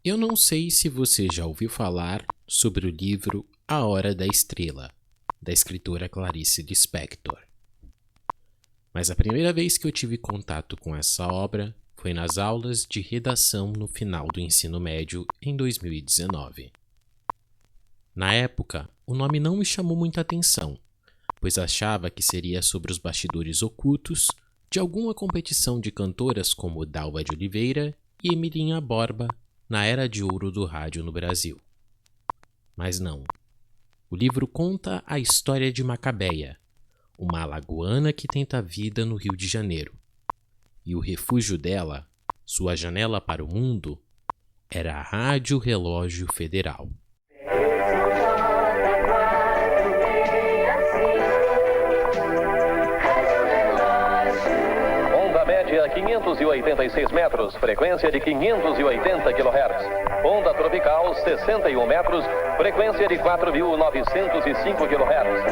Eu não sei se você já ouviu falar sobre o livro A Hora da Estrela, da escritora Clarice Lispector. Mas a primeira vez que eu tive contato com essa obra foi nas aulas de redação no final do ensino médio em 2019. Na época, o nome não me chamou muita atenção, pois achava que seria sobre os bastidores ocultos de alguma competição de cantoras como Dalva de Oliveira e Emilinha Borba na era de ouro do rádio no Brasil. Mas não. O livro conta a história de Macabeia, uma alagoana que tenta a vida no Rio de Janeiro. E o refúgio dela, sua janela para o mundo, era a Rádio Relógio Federal. Onda média 586 metros, frequência de 580 kHz. Onda tropical 61 metros, frequência de 4.905 kHz.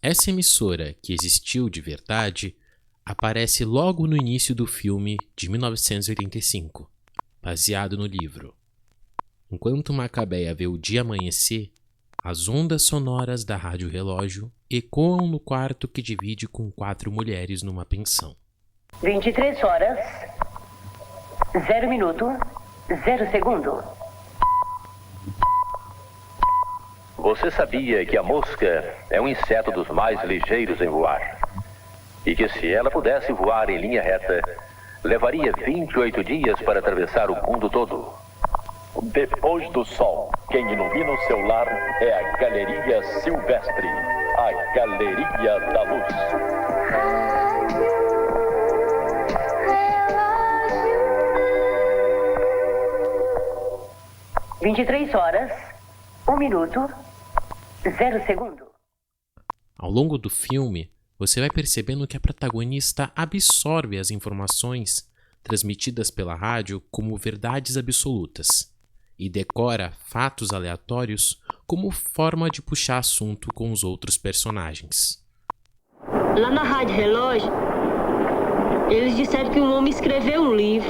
Essa emissora, que existiu de verdade, aparece logo no início do filme de 1985, baseado no livro. Enquanto Macabeia vê o dia amanhecer, as ondas sonoras da Rádio Relógio ecoam no quarto que divide com 4 mulheres numa pensão. 23 horas, 0 minuto, 0 segundo. Você sabia que a mosca é um inseto dos mais ligeiros em voar? E que se ela pudesse voar em linha reta, levaria 28 dias para atravessar o mundo todo? Depois do sol, quem ilumina o seu lar é a Galeria Silvestre, a Galeria da Luz. 23 horas, 1 minuto, 0 segundo. Ao longo do filme, você vai percebendo que a protagonista absorve as informações transmitidas pela rádio como verdades absolutas e decora fatos aleatórios como forma de puxar assunto com os outros personagens. Lá na Rádio Relógio, eles disseram que um homem escreveu um livro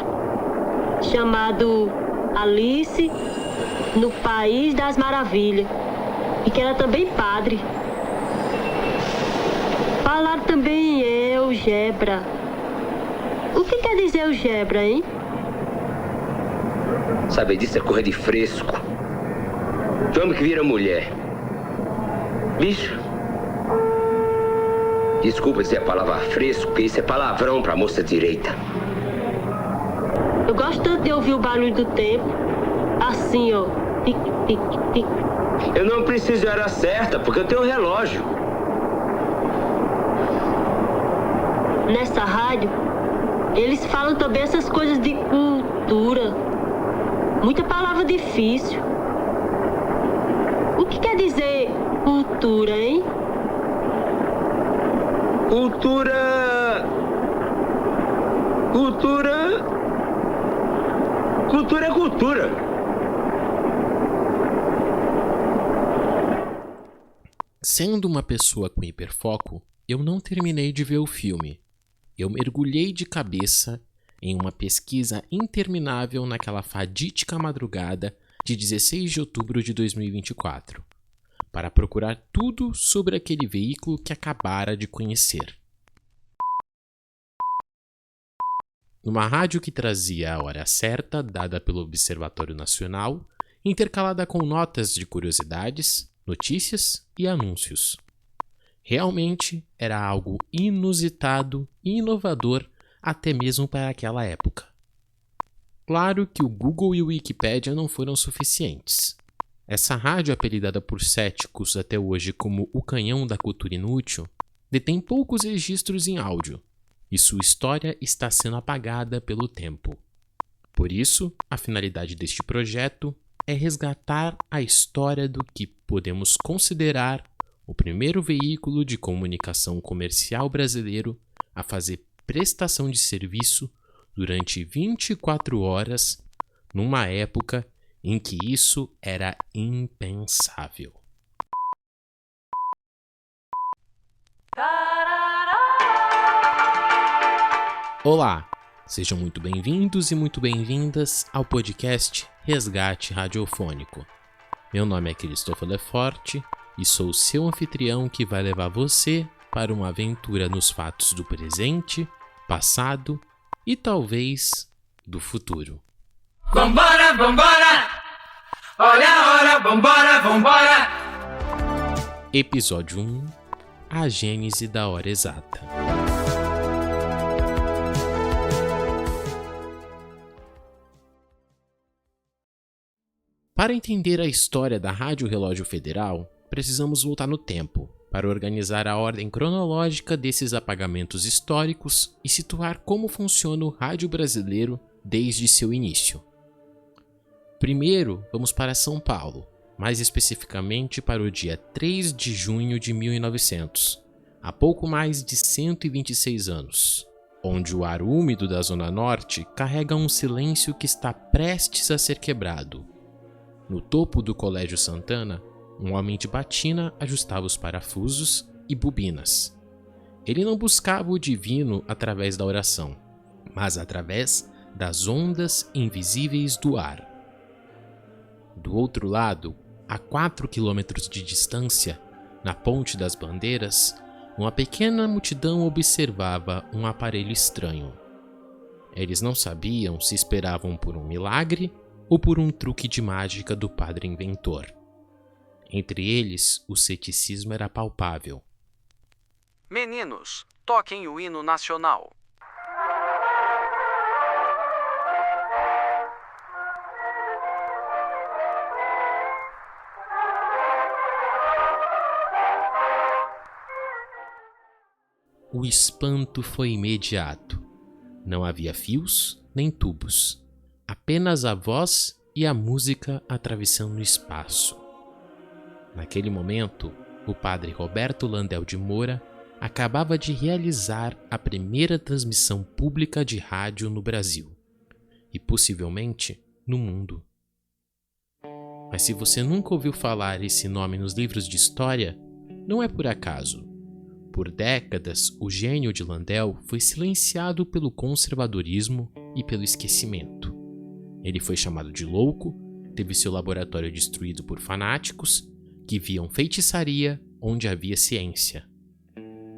chamado Alice no País das Maravilhas e que era também padre. Falaram também em Elgebra. O que quer dizer Elgebra, hein? Saber disso é correr de fresco. Tu homem que vira mulher. Bicho. Desculpa dizer a palavra fresco, porque isso é palavrão pra moça direita. Eu gosto tanto de ouvir o barulho do tempo. Assim, ó. Tic, tic, tic. Eu não preciso de hora certa, porque eu tenho um relógio. Nessa rádio, eles falam também essas coisas de cultura. Muita palavra difícil. O que quer dizer cultura, hein? Cultura é cultura. Sendo uma pessoa com hiperfoco, eu não terminei de ver o filme. Eu mergulhei de cabeça em uma pesquisa interminável naquela fatídica madrugada de 16 de outubro de 2024, para procurar tudo sobre aquele veículo que acabara de conhecer. Numa rádio que trazia a hora certa, dada pelo Observatório Nacional, intercalada com notas de curiosidades, notícias e anúncios. Realmente era algo inusitado e inovador até mesmo para aquela época. Claro que o Google e o Wikipedia não foram suficientes. Essa rádio, apelidada por céticos até hoje como o canhão da cultura inútil, detém poucos registros em áudio, e sua história está sendo apagada pelo tempo. Por isso, a finalidade deste projeto é resgatar a história do que podemos considerar o primeiro veículo de comunicação comercial brasileiro a fazer prestação de serviço durante 24 horas, numa época em que isso era impensável. Olá, Sejam muito bem-vindos e muito bem-vindas ao podcast Resgate Radiofônico. Meu nome é Christopher Leforte e sou o seu anfitrião que vai levar você para uma aventura nos fatos do presente, passado e talvez do futuro. Vambora, vambora! Olha a hora, vambora, vambora! Episódio 1 – A Gênese da Hora Exata. Para entender a história da Rádio Relógio Federal, precisamos voltar no tempo, para organizar a ordem cronológica desses apagamentos históricos e situar como funciona o rádio brasileiro desde seu início. Primeiro, vamos para São Paulo, mais especificamente para o dia 3 de junho de 1900, há pouco mais de 126 anos, onde o ar úmido da Zona Norte carrega um silêncio que está prestes a ser quebrado. No topo do Colégio Santana, um homem de batina ajustava os parafusos e bobinas. Ele não buscava o divino através da oração, mas através das ondas invisíveis do ar. Do outro lado, a 4 quilômetros de distância, na Ponte das Bandeiras, uma pequena multidão observava um aparelho estranho. Eles não sabiam se esperavam por um milagre ou por um truque de mágica do padre inventor. Entre eles, o ceticismo era palpável. Meninos, toquem o hino nacional. O espanto foi imediato. Não havia fios nem tubos. Apenas a voz e a música atravessando o espaço. Naquele momento, o padre Roberto Landel de Moura acabava de realizar a primeira transmissão pública de rádio no Brasil e possivelmente no mundo. Mas se você nunca ouviu falar esse nome nos livros de história, não é por acaso. Por décadas, o gênio de Landel foi silenciado pelo conservadorismo e pelo esquecimento. Ele foi chamado de louco, teve seu laboratório destruído por fanáticos que viam feitiçaria onde havia ciência.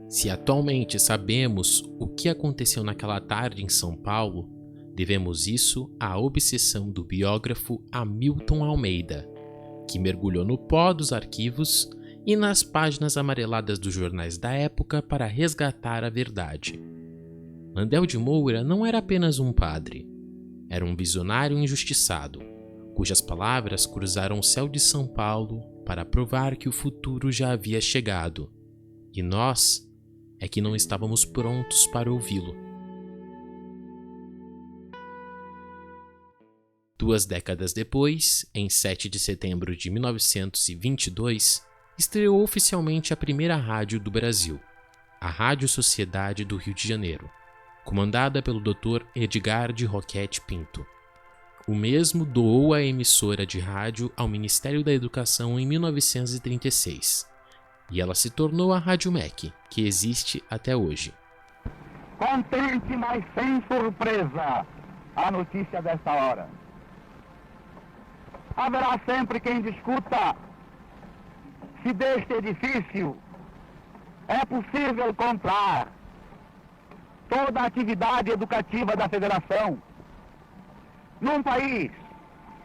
Se atualmente sabemos o que aconteceu naquela tarde em São Paulo, devemos isso à obsessão do biógrafo Hamilton Almeida, que mergulhou no pó dos arquivos e nas páginas amareladas dos jornais da época para resgatar a verdade. Landel de Moura não era apenas um padre. Era um visionário injustiçado, cujas palavras cruzaram o céu de São Paulo para provar que o futuro já havia chegado, e nós é que não estávamos prontos para ouvi-lo. 2 décadas depois, em 7 de setembro de 1922, estreou oficialmente a primeira rádio do Brasil, a Rádio Sociedade do Rio de Janeiro, comandada pelo Dr. Edgar de Roquette Pinto. O mesmo doou a emissora de rádio ao Ministério da Educação em 1936, e ela se tornou a Rádio MEC, que existe até hoje. Contente, mas sem surpresa, a notícia desta hora. Haverá sempre quem discuta se deste edifício é possível comprar toda a atividade educativa da Federação. Num país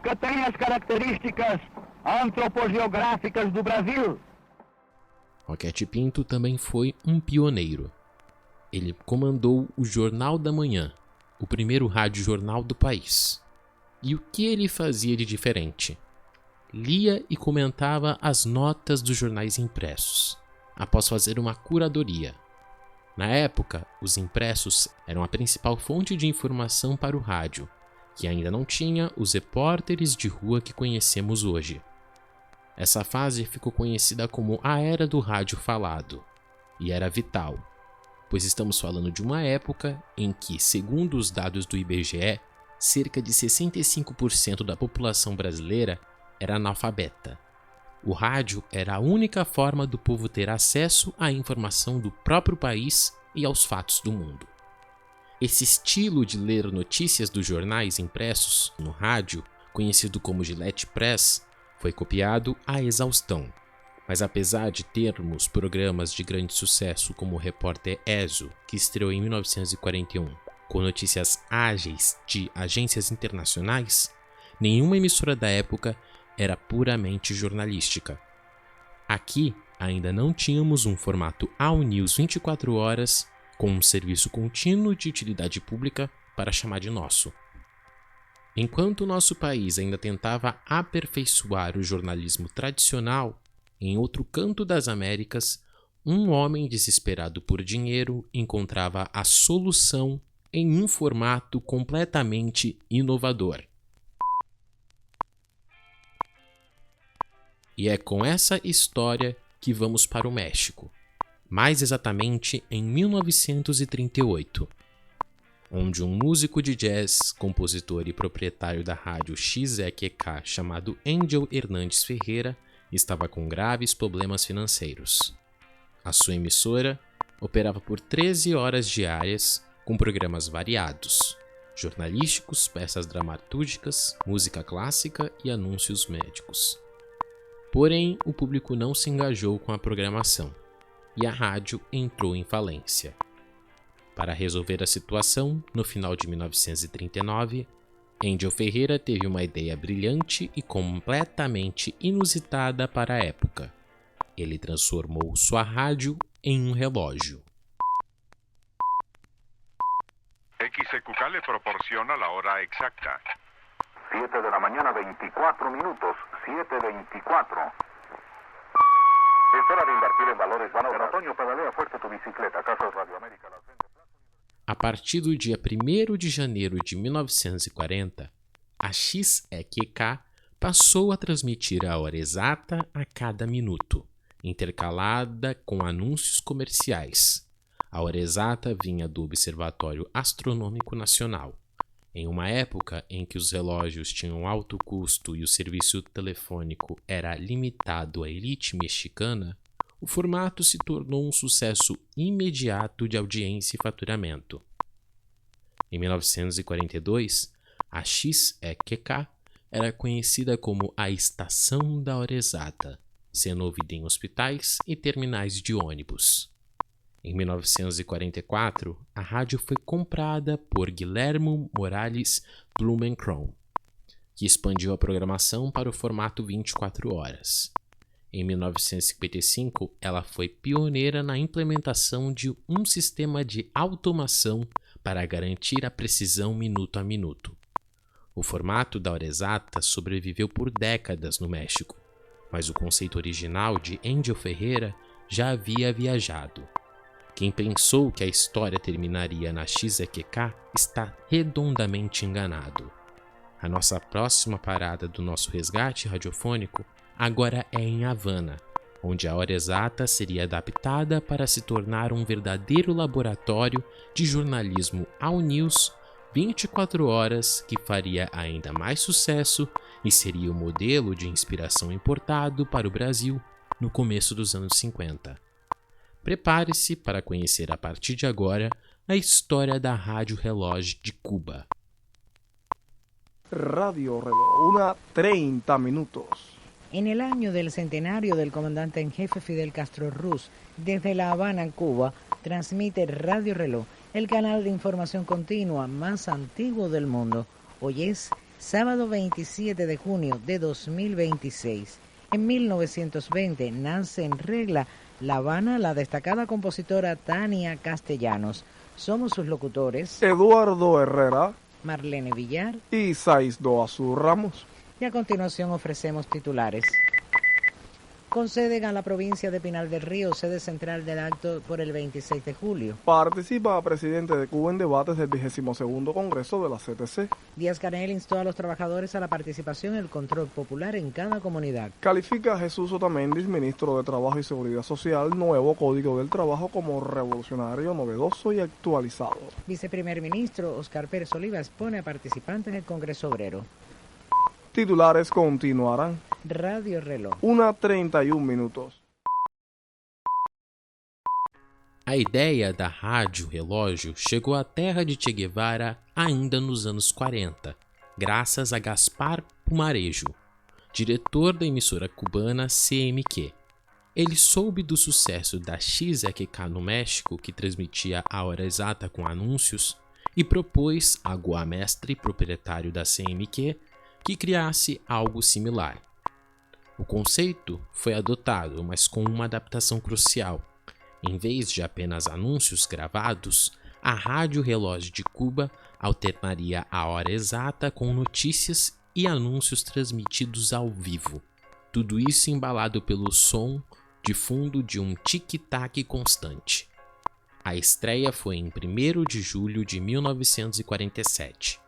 que tem as características antropogeográficas do Brasil. Roquette Pinto também foi um pioneiro. Ele comandou o Jornal da Manhã, o primeiro rádio-jornal do país. E o que ele fazia de diferente? Lia e comentava as notas dos jornais impressos, após fazer uma curadoria. Na época, os impressos eram a principal fonte de informação para o rádio, que ainda não tinha os repórteres de rua que conhecemos hoje. Essa fase ficou conhecida como a Era do Rádio Falado, e era vital, pois estamos falando de uma época em que, segundo os dados do IBGE, cerca de 65% da população brasileira era analfabeta. O rádio era a única forma do povo ter acesso à informação do próprio país e aos fatos do mundo. Esse estilo de ler notícias dos jornais impressos no rádio, conhecido como Gillette Press, foi copiado à exaustão. Mas apesar de termos programas de grande sucesso como o Repórter Ezo, que estreou em 1941, com notícias ágeis de agências internacionais, nenhuma emissora da época era puramente jornalística. Aqui ainda não tínhamos um formato All News 24 horas com um serviço contínuo de utilidade pública para chamar de nosso. Enquanto o nosso país ainda tentava aperfeiçoar o jornalismo tradicional, em outro canto das Américas, um homem desesperado por dinheiro encontrava a solução em um formato completamente inovador. E é com essa história que vamos para o México, mais exatamente em 1938, onde um músico de jazz, compositor e proprietário da rádio XEQK chamado Angel Hernandes Ferreira estava com graves problemas financeiros. A sua emissora operava por 13 horas diárias com programas variados, jornalísticos, peças dramatúrgicas, música clássica e anúncios médicos. Porém, o público não se engajou com a programação e a rádio entrou em falência. Para resolver a situação, no final de 1939, Angel Ferreira teve uma ideia brilhante e completamente inusitada para a época. Ele transformou sua rádio em um relógio. XEQK le proporciona la hora exacta. 7 de la mañana, 24 minutos. 7:24. Es hora de invertir en valores vanos. Otoño, pedalea fuerte tu bicicleta. Casas Radio América. A partir do dia 1º de janeiro de 1940, a XEQK passou a transmitir a hora exata a cada minuto, intercalada com anúncios comerciais. A hora exata vinha do Observatório Astronômico Nacional. Em uma época em que os relógios tinham alto custo e o serviço telefônico era limitado à elite mexicana, o formato se tornou um sucesso imediato de audiência e faturamento. Em 1942, a XEQK era conhecida como a Estação da Hora Exata, sendo ouvida em hospitais e terminais de ônibus. Em 1944, a rádio foi comprada por Guillermo Morales Blumenkron, que expandiu a programação para o formato 24 horas. Em 1955, ela foi pioneira na implementação de um sistema de automação para garantir a precisão minuto a minuto. O formato da hora exata sobreviveu por décadas no México, mas o conceito original de Angel Ferreira já havia viajado. Quem pensou que a história terminaria na XEQK está redondamente enganado. A nossa próxima parada do nosso resgate radiofônico agora é em Havana, onde a hora exata seria adaptada para se tornar um verdadeiro laboratório de jornalismo All News 24 horas que faria ainda mais sucesso e seria o modelo de inspiração importado para o Brasil no começo dos anos 50. Prepare-se para conhecer a partir de agora a história da Rádio Reloj de Cuba. Radio Reloj, 1:30 minutos. En el año del centenario del comandante en jefe Fidel Castro Ruz, desde La Habana, Cuba, transmite Radio Reloj, el canal de información continua más antiguo del mundo. Hoy es sábado 27 de junio de 2026. En 1920 nace en Regla, La Habana, la destacada compositora Tania Castellanos. Somos sus locutores Eduardo Herrera, Marlene Villar y Saisdo Azul Ramos. Y a continuación ofrecemos titulares. Conceden a la provincia de Pinal del Río sede central del acto por el 26 de julio. Participa presidente de Cuba en debates del 22º Congreso de la CTC. Díaz-Canel instó a los trabajadores a la participación y el control popular en cada comunidad. Califica a Jesús Otamendi, ministro de Trabajo y Seguridad Social, nuevo Código del Trabajo como revolucionario, novedoso y actualizado. Viceprimer ministro Oscar Pérez Oliva expone a participantes del Congreso Obrero. Titulares continuarán. Radio Reloj. 1:31 minutos. A ideia da rádio relógio chegou à terra de Che Guevara ainda nos anos 40, graças a Gaspar Pumarejo, diretor da emissora cubana CMQ. Ele soube do sucesso da XEQ no México, que transmitia a hora exata com anúncios, e propôs a Goa Mestre, proprietário da CMQ, que criasse algo similar. O conceito foi adotado, mas com uma adaptação crucial. Em vez de apenas anúncios gravados, a Rádio Relógio de Cuba alternaria a hora exata com notícias e anúncios transmitidos ao vivo. Tudo isso embalado pelo som de fundo de um tic-tac constante. A estreia foi em 1º de julho de 1947.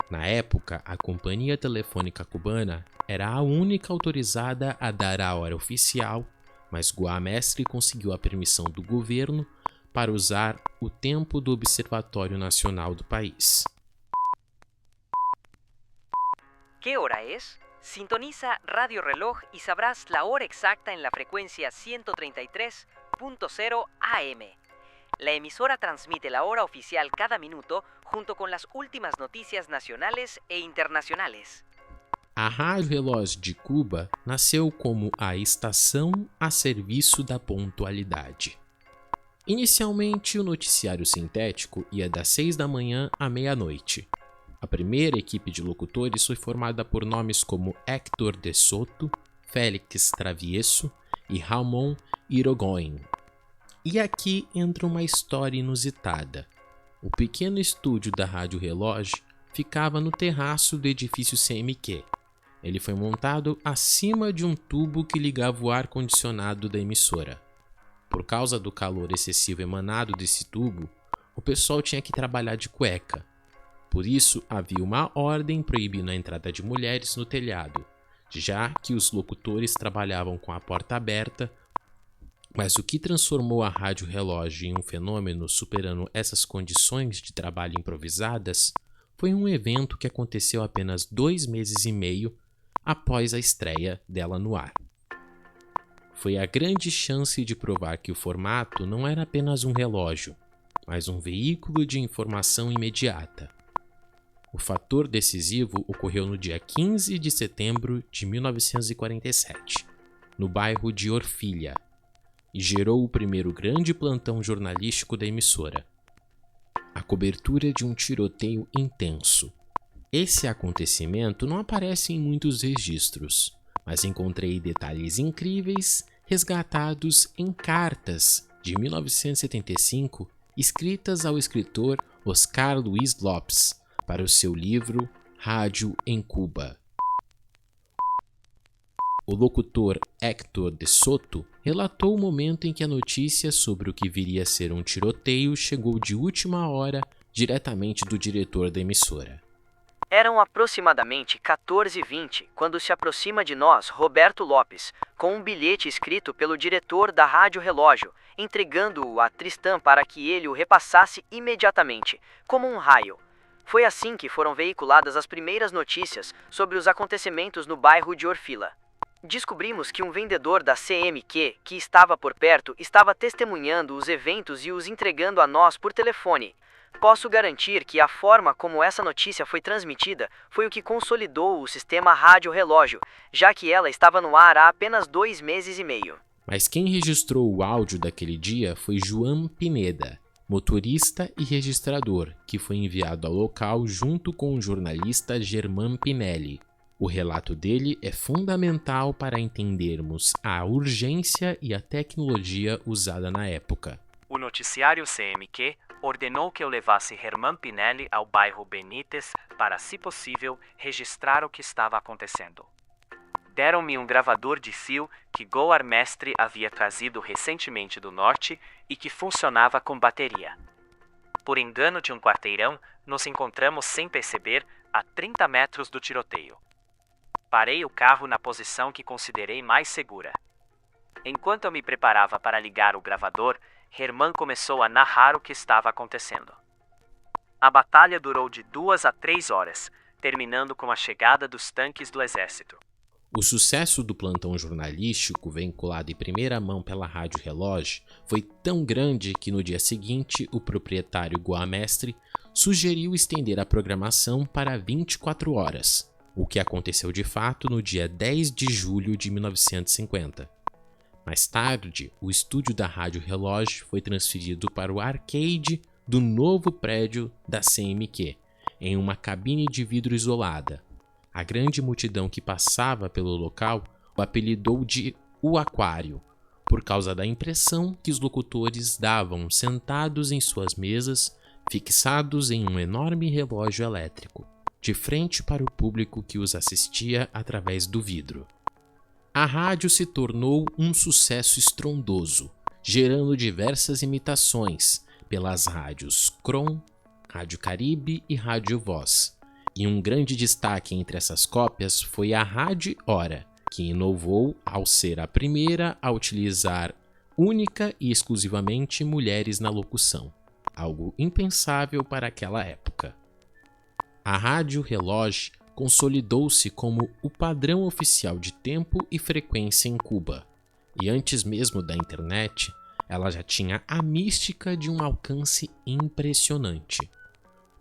Na época, a Companhia Telefônica Cubana era a única autorizada a dar a hora oficial, mas Goa Mestre conseguiu a permissão do governo para usar o tempo do Observatório Nacional do país. ¿Qué hora es? Sintoniza Radio Reloj y sabrás la hora exacta en la frecuencia 133.0 AM. La emisora transmite la hora oficial cada minuto junto con las últimas noticias nacionales e internacionales. A Rádio Relógio de Cuba nasceu como a estação a serviço da pontualidade. Inicialmente, o noticiário sintético ia das 6 da manhã à meia-noite. A primeira equipe de locutores foi formada por nomes como Héctor de Soto, Félix Travieso e Ramon Irigoyen. E aqui entra uma história inusitada. O pequeno estúdio da Rádio Relógio ficava no terraço do edifício CMQ. Ele foi montado acima de um tubo que ligava o ar-condicionado da emissora. Por causa do calor excessivo emanado desse tubo, o pessoal tinha que trabalhar de cueca. Por isso, havia uma ordem proibindo a entrada de mulheres no telhado, já que os locutores trabalhavam com a porta aberta. Mas o que transformou a Rádio Relógio em um fenômeno superando essas condições de trabalho improvisadas foi um evento que aconteceu apenas 2 meses e meio após a estreia dela no ar. Foi a grande chance de provar que o formato não era apenas um relógio, mas um veículo de informação imediata. O fator decisivo ocorreu no dia 15 de setembro de 1947, no bairro de Orfilha, e gerou o primeiro grande plantão jornalístico da emissora, a cobertura de um tiroteio intenso. Esse acontecimento não aparece em muitos registros, mas encontrei detalhes incríveis resgatados em cartas de 1975 escritas ao escritor Oscar Luis Lopes para o seu livro Rádio em Cuba. O locutor Héctor de Soto relatou o momento em que a notícia sobre o que viria a ser um tiroteio chegou de última hora diretamente do diretor da emissora. Eram aproximadamente 14h20 quando se aproxima de nós Roberto Lopes, com um bilhete escrito pelo diretor da Rádio Relógio, entregando-o a Tristan para que ele o repassasse imediatamente, como um raio. Foi assim que foram veiculadas as primeiras notícias sobre os acontecimentos no bairro de Orfila. Descobrimos que um vendedor da CMQ, que estava por perto, estava testemunhando os eventos e os entregando a nós por telefone. Posso garantir que a forma como essa notícia foi transmitida foi o que consolidou o sistema Rádio Relógio, já que ela estava no ar há apenas 2 meses e meio. Mas quem registrou o áudio daquele dia foi João Pineda, motorista e registrador, que foi enviado ao local junto com o jornalista Germán Pinelli. O relato dele é fundamental para entendermos a urgência e a tecnologia usada na época. O noticiário CMQ ordenou que eu levasse Germán Pinelli ao bairro Benítez para, se possível, registrar o que estava acontecendo. Deram-me um gravador de fio que Goa Mestre havia trazido recentemente do norte e que funcionava com bateria. Por engano de um quarteirão, nos encontramos sem perceber a 30 metros do tiroteio. Parei o carro na posição que considerei mais segura. Enquanto eu me preparava para ligar o gravador, Germán começou a narrar o que estava acontecendo. A batalha durou de 2 a 3 horas, terminando com a chegada dos tanques do exército. O sucesso do plantão jornalístico vinculado em primeira mão pela Rádio Relógio foi tão grande que no dia seguinte o proprietário Goamestre sugeriu estender a programação para 24 horas, o que aconteceu de fato no dia 10 de julho de 1950. Mais tarde, o estúdio da Rádio Relógio foi transferido para o arcade do novo prédio da CMQ, em uma cabine de vidro isolada. A grande multidão que passava pelo local o apelidou de O Aquário, por causa da impressão que os locutores davam sentados em suas mesas, fixados em um enorme relógio elétrico, de frente para o público que os assistia através do vidro. A rádio se tornou um sucesso estrondoso, gerando diversas imitações pelas rádios Kron, Rádio Caribe e Rádio Voz. E um grande destaque entre essas cópias foi a Rádio Hora, que inovou ao ser a primeira a utilizar única e exclusivamente mulheres na locução, algo impensável para aquela época. A Rádio Relógio consolidou-se como o padrão oficial de tempo e frequência em Cuba, e antes mesmo da internet, ela já tinha a mística de um alcance impressionante.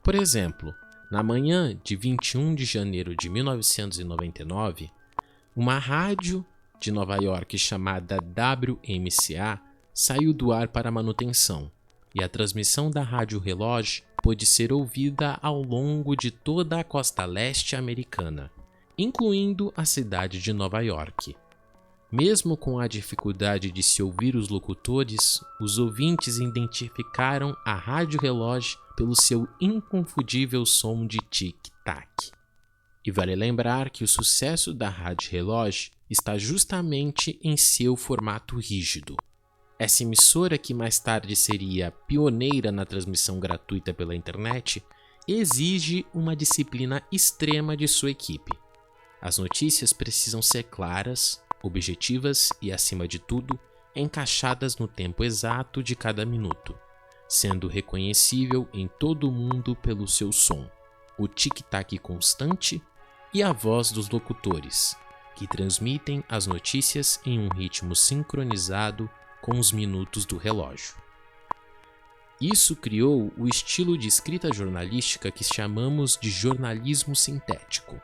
Por exemplo, na manhã de 21 de janeiro de 1999, uma rádio de Nova York chamada WMCA saiu do ar para manutenção, e a transmissão da Rádio Relógio pôde ser ouvida ao longo de toda a costa leste americana, incluindo a cidade de Nova York. Mesmo com a dificuldade de se ouvir os locutores, os ouvintes identificaram a Rádio Relógio pelo seu inconfundível som de tic-tac. E vale lembrar que o sucesso da Rádio Relógio está justamente em seu formato rígido. Essa emissora, que mais tarde seria pioneira na transmissão gratuita pela internet, exige uma disciplina extrema de sua equipe. As notícias precisam ser claras, objetivas e, acima de tudo, encaixadas no tempo exato de cada minuto, sendo reconhecível em todo o mundo pelo seu som, o tic-tac constante e a voz dos locutores, que transmitem as notícias em um ritmo sincronizado com os minutos do relógio. Isso criou o estilo de escrita jornalística que chamamos de jornalismo sintético.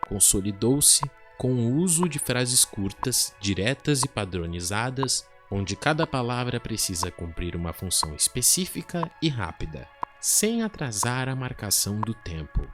Consolidou-se com o uso de frases curtas, diretas e padronizadas, onde cada palavra precisa cumprir uma função específica e rápida, sem atrasar a marcação do tempo.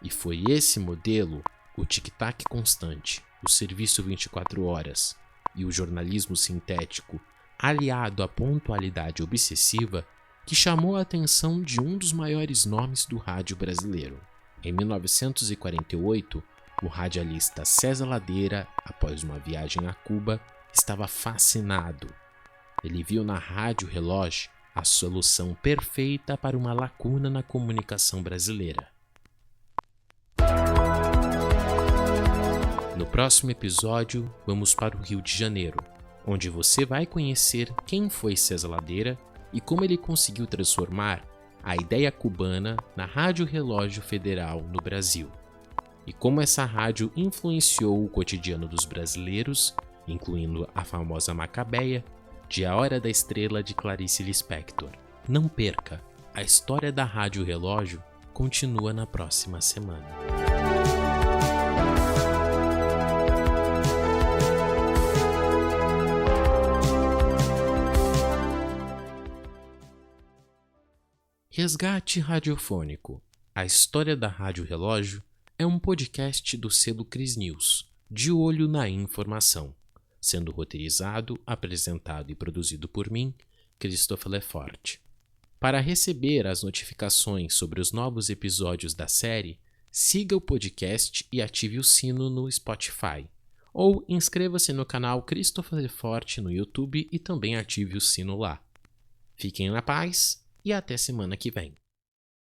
E foi esse modelo, o tic-tac constante, o serviço 24 horas e o jornalismo sintético, aliado à pontualidade obsessiva, que chamou a atenção de um dos maiores nomes do rádio brasileiro. Em 1948, o radialista César Ladeira, após uma viagem a Cuba, estava fascinado. Ele viu na Rádio Relógio a solução perfeita para uma lacuna na comunicação brasileira. No próximo episódio, vamos para o Rio de Janeiro, onde você vai conhecer quem foi César Ladeira e como ele conseguiu transformar a ideia cubana na Rádio Relógio Federal no Brasil, e como essa rádio influenciou o cotidiano dos brasileiros, incluindo a famosa Macabeia de A Hora da Estrela de Clarice Lispector. Não perca, a história da Rádio Relógio continua na próxima semana. Resgate Radiofônico. A história da Rádio Relógio é um podcast do selo Cris News, de olho na informação, sendo roteirizado, apresentado e produzido por mim, Christopher Lefort. Para receber as notificações sobre os novos episódios da série, siga o podcast e ative o sino no Spotify, ou inscreva-se no canal Christopher Lefort no YouTube e também ative o sino lá. Fiquem na paz e até semana que vem.